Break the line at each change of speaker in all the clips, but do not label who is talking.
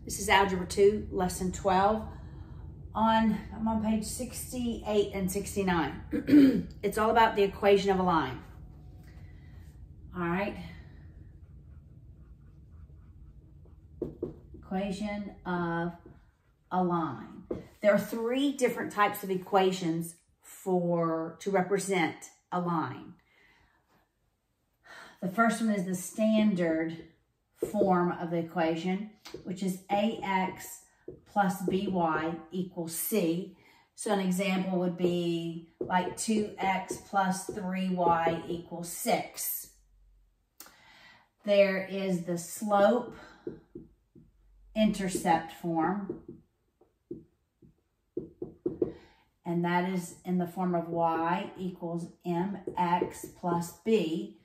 This is Algebra 2, Lesson 12. I'm on page 68 and 69. It's all about the equation of a line. All right. Equation of a line. There are three different types of equations to represent a line. The first one is the standard form of the equation, which is ax plus by equals c. So an example would be like 2x plus 3y equals 6. There is the slope intercept form, and that is in the form of y equals mx plus b.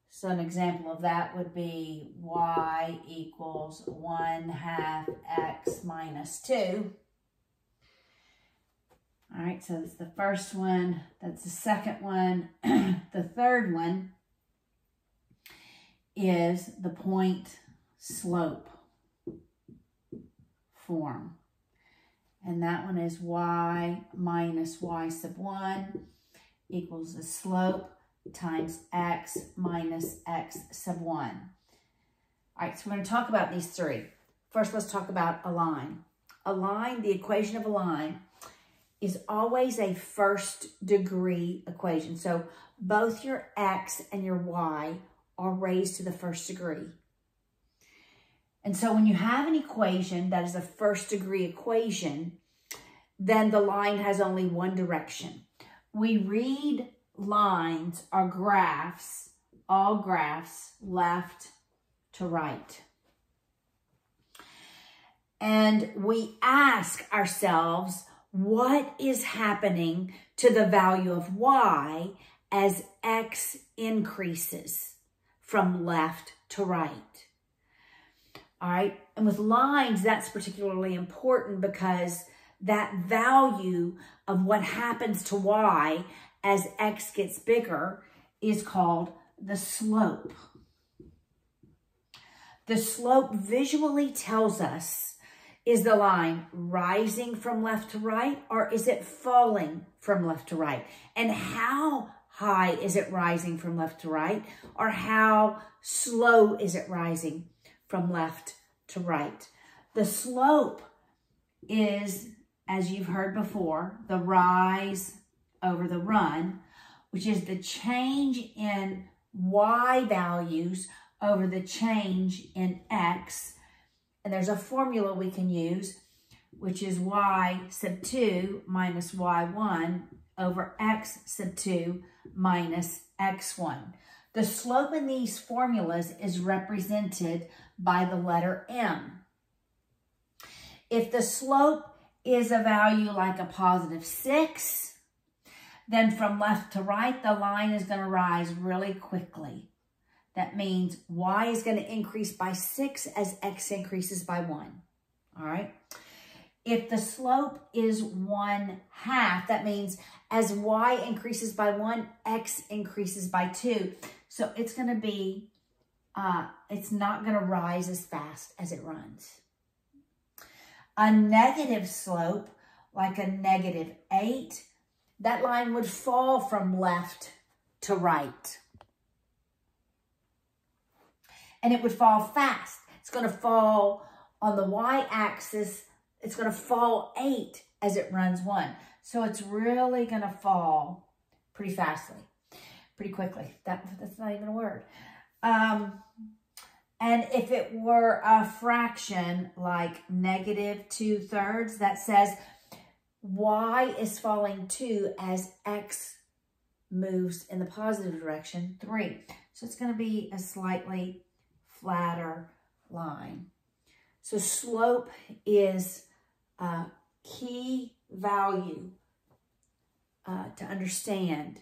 So an example of that would be y equals 1/2 x minus 2. All right, so that's the first one. That's the second one. The third one is the point slope form. And that one is y minus y sub 1 equals the slope times x minus x sub 1. All right, so we're going to talk about these three. First, let's talk about a line. A line, the equation of a line, is always a first degree equation. So both your x and your y are raised to the first degree. And so when you have an equation that is a first degree equation, then the line has only one direction. We read lines are graphs, all graphs, left to right. And we ask ourselves, what is happening to the value of y as x increases from left to right? All right, and with lines, that's particularly important because that value of what happens to y as x gets bigger is called the slope. The slope visually tells us, is the line rising from left to right or is it falling from left to right? And how high is it rising from left to right, or how slow is it rising from left to right? The slope is, as you've heard before, the rise over the run, which is the change in y values over the change in x. And there's a formula we can use, which is y sub 2 minus y1 over x sub 2 minus x1. The slope in these formulas is represented by the letter m. If the slope is a value like a positive 6, then from left to right, the line is going to rise really quickly. That means y is going to increase by 6 as x increases by 1. All right. If the slope is 1/2, that means as y increases by 1, x increases by 2. So it's going to be, it's not going to rise as fast as it runs. A negative slope, like a -8, that line would fall from left to right. And it would fall fast. It's going to fall on the y-axis. It's going to fall 8 as it runs 1. So it's really going to fall pretty fastly, pretty quickly. That's not even a word. And if it were a fraction like -2/3, that says y is falling 2 as x moves in the positive direction, 3. So it's going to be a slightly flatter line. So slope is a key value to understand,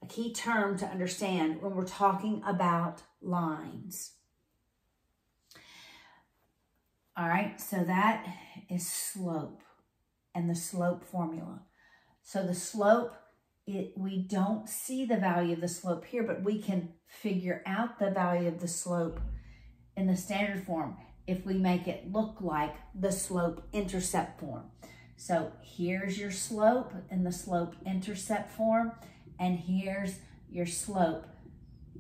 a key term to understand when we're talking about lines. All right, so that is slope and the slope formula. So the slope, we don't see the value of the slope here, but we can figure out the value of the slope in the standard form. if we make it look like the slope-intercept form. So here's your slope in the slope-intercept form, and here's your slope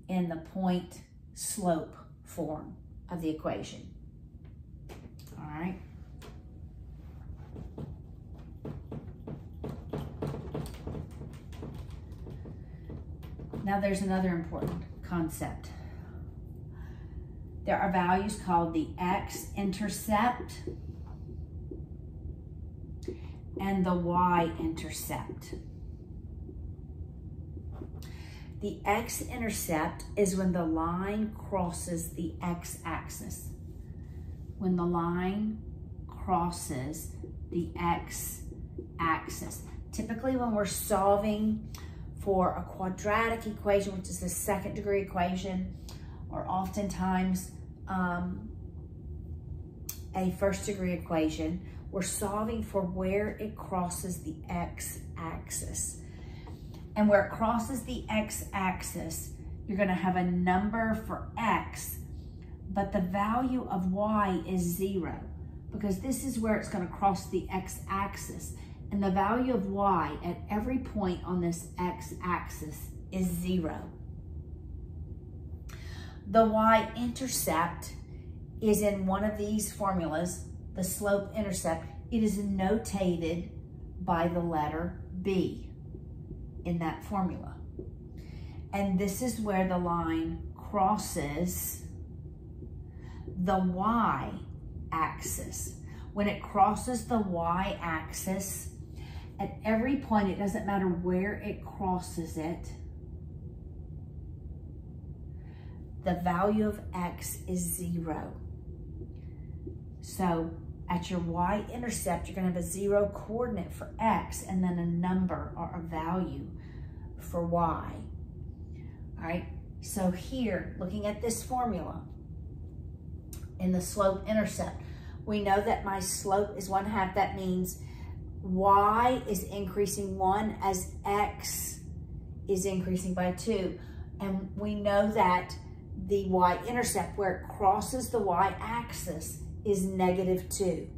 in the point-slope form of the equation. All right. Now there's another important concept. There are values called the x-intercept and the y-intercept. The x-intercept is when the line crosses the x-axis. When the line crosses the x-axis. Typically when we're solving for a quadratic equation, which is the second degree equation, or oftentimes a first degree equation, we're solving for where it crosses the x-axis. And where it crosses the x-axis, you're gonna have a number for x, but the value of y is 0, because this is where it's gonna cross the x-axis. And the value of y at every point on this x-axis is 0. The y-intercept is in one of these formulas, the slope-intercept. It is notated by the letter B in that formula. And this is where the line crosses the y-axis. When it crosses the y-axis, at every point, it doesn't matter where it crosses it, the value of x is 0. So at your y-intercept, you're gonna have a 0 coordinate for x and then a number or a value for y. All right, so here, looking at this formula, in the slope-intercept, we know that my slope is 1/2. That means y is increasing 1 as x is increasing by 2. And we know that the y-intercept, where it crosses the y-axis, is -2.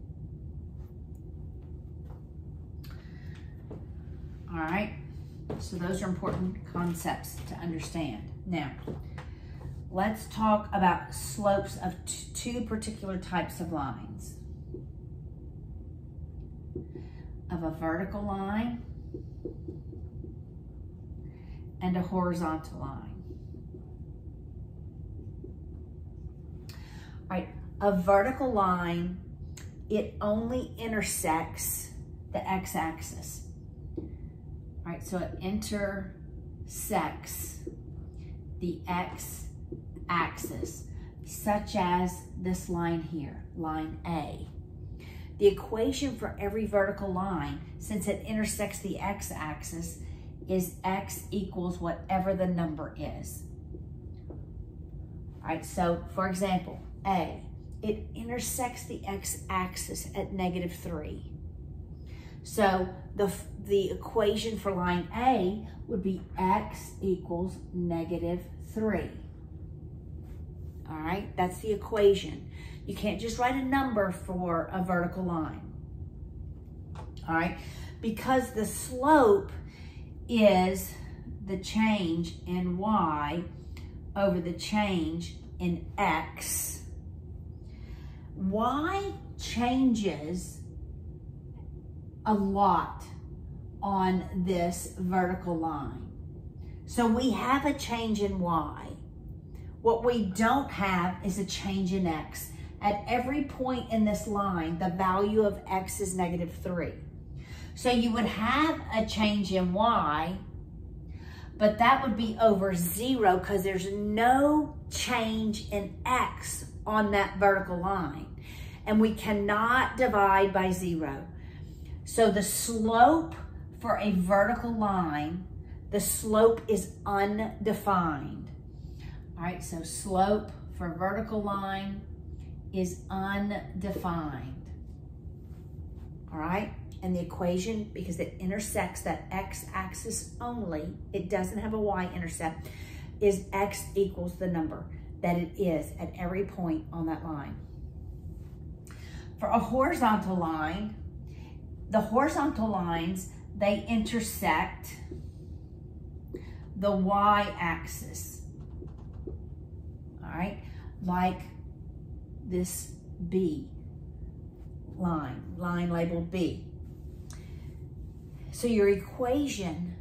All right, so those are important concepts to understand. Now, let's talk about slopes of two particular types of lines. Of a vertical line and a horizontal line. All right, a vertical line, it only intersects the x-axis. All right, so it intersects the x-axis, such as this line here, line A. The equation for every vertical line, since it intersects the x-axis, is x equals whatever the number is. All right, so for example, A, it intersects the x-axis at -3. So the equation for line A would be x equals -3. All right, that's the equation. You can't just write a number for a vertical line. All right, because the slope is the change in y over the change in x. Y changes a lot on this vertical line. So we have a change in y. What we don't have is a change in x. At every point in this line, the value of x is -3. So you would have a change in y, but that would be over 0 because there's no change in x on that vertical line. And we cannot divide by 0. So the slope for a vertical line, the slope is undefined. All right, so slope for a vertical line is undefined. All right, and the equation, because it intersects that x-axis only, it doesn't have a y-intercept, is x equals the number that it is at every point on that line. For a horizontal line, the horizontal lines, they intersect the y-axis. All right, like this B line labeled B. So your equation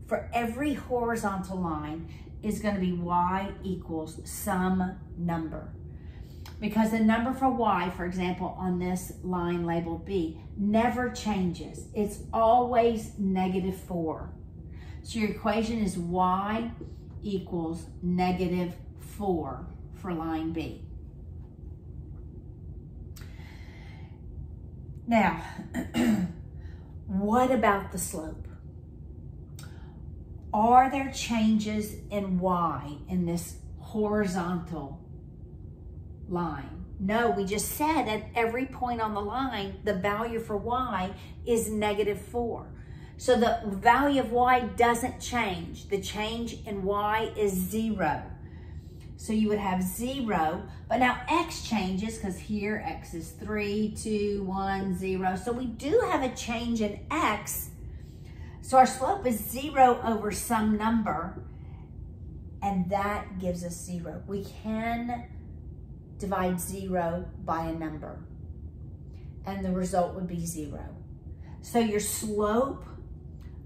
for every horizontal line is going to be y equals some number. Because the number for y, for example, on this line labeled B, never changes. It's always -4. So your equation is y equals -4 for line B. Now, what about the slope? Are there changes in y in this horizontal line? No, we just said at every point on the line, the value for y is -4. So the value of y doesn't change. The change in y is 0. So you would have 0, but now x changes because here x is 3, 2, 1, 0. So we do have a change in x. So our slope is 0 over some number, and that gives us 0. We can divide 0 by a number, and the result would be 0. So your slope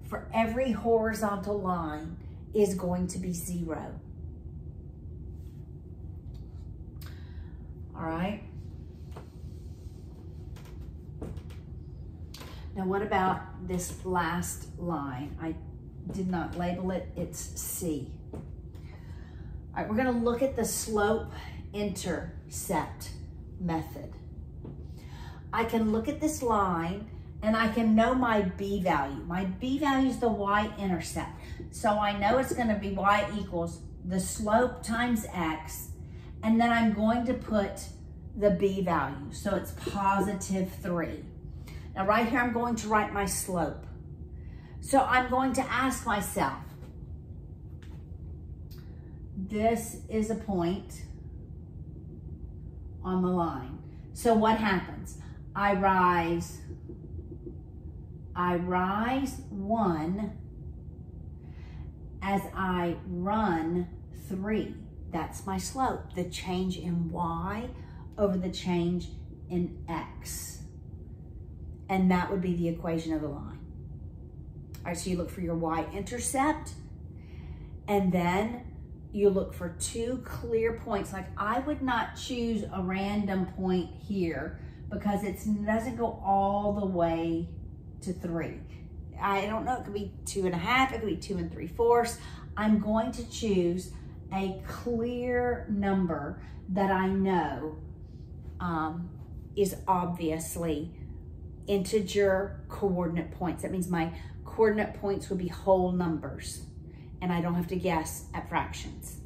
for every horizontal line is going to be 0. All right. Now what about this last line? I did not label it, it's C. All right, we're gonna look at the slope intercept method. I can look at this line and I can know my B value. My B value is the y-intercept. So I know it's gonna be y equals the slope times x, and then I'm going to put the B value. So it's +3. Now right here, I'm going to write my slope. So I'm going to ask myself, this is a point on the line. So what happens? I rise 1 as I run 3. That's my slope, the change in y over the change in x. And that would be the equation of the line. All right, so you look for your y-intercept, and then you look for 2 clear points. Like I would not choose a random point here because it doesn't go all the way to 3. I don't know, it could be 2.5, it could be 2 3/4. I'm going to choose a clear number that I know is obviously integer coordinate points. That means my coordinate points would be whole numbers, and I don't have to guess at fractions.